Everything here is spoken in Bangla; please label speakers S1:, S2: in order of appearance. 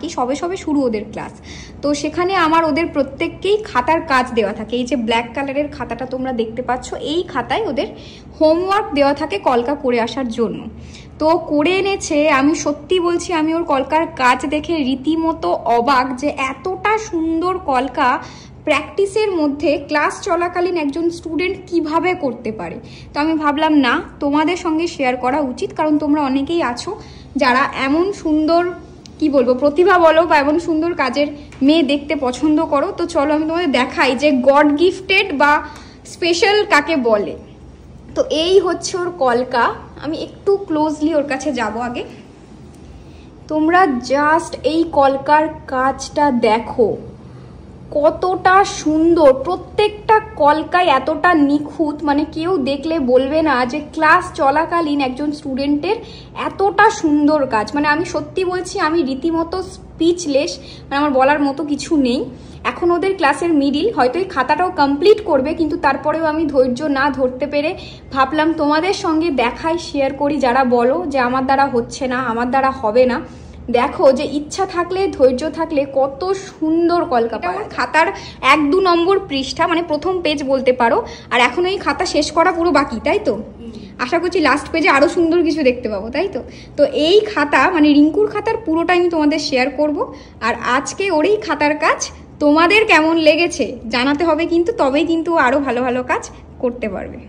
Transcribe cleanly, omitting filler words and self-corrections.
S1: কি সবে সবে শুরু ওদের ক্লাস। তো সেখানে আমার ওদের প্রত্যেককেই খাতার কাজ দেওয়া থাকে। এই যে ব্ল্যাক কালারের খাতাটা তোমরা দেখতে পাচ্ছ, এই খাতায় ওদের হোমওয়ার্ক দেওয়া থাকে কলকা করে আসার জন্য। তো করে এনেছে। আমি সত্যি বলছি, আমি ওর কলকার কাজ দেখে রীতিমতো অবাক যে এতটা সুন্দর কলকা প্র্যাকটিসের মধ্যে ক্লাস চলাকালীন একজন স্টুডেন্ট কিভাবে করতে পারে। তো আমি ভাবলাম না, তোমাদের সঙ্গে শেয়ার করা উচিত, কারণ তোমরা অনেকেই আছো যারা এমন সুন্দর কি বলবো প্রতিভা বলো বা এমন সুন্দর কাজের মেয়ে দেখতে পছন্দ করো। তো চলো আমি তোমাদের দেখাই যে গড গিফটেড বা স্পেশাল কাকে বলে। তো এই হচ্ছে ওর কলকা। আমি একটু ক্লোজলি ওর কাছে যাব আগে। তোমরা জাস্ট এই কলকার কাজটা দেখো, কতটা সুন্দর। প্রত্যেকটা কলকায় এতটা নিখুঁত, মানে কেউ দেখলে বলবে না যে ক্লাস চলাকালীন একজন স্টুডেন্টের এতটা সুন্দর কাজ। মানে আমি সত্যি বলছি, আমি রীতিমতো স্পিচলেস, মানে আমার বলার মতো কিছু নেই। এখন ওদের ক্লাসের মিডিল, হয়তো এই খাতাটাও কমপ্লিট করবে, কিন্তু তারপরেও আমি ধৈর্য না ধরতে পেরে ভাবলাম তোমাদের সঙ্গে দেখাই, শেয়ার করি। যারা বলো যে আমার দ্বারা হচ্ছে না, আমার দ্বারা হবে না, দেখো যে ইচ্ছা থাকলে ধৈর্য থাকলে কত সুন্দর কলকা পাওয়া। খাতার 1-2 নম্বর পৃষ্ঠা, মানে প্রথম পেজ বলতে পারো। আর এখন এই খাতা শেষ করা পুরো বাকি, তাই তো? আশা করছি লাস্ট পেজে আরো সুন্দর কিছু দেখতে পাবো, তাই তো? তো এই খাতা মানে রিঙ্কুর খাতার পুরোটা আমি তোমাদের শেয়ার করব। আর আজকে ওর এই খাতার কাজ তোমাদের কেমন লেগেছে জানাতে হবে কিন্তু, তবেই কিন্তু আরো ভালো ভালো কাজ করতে পারবে।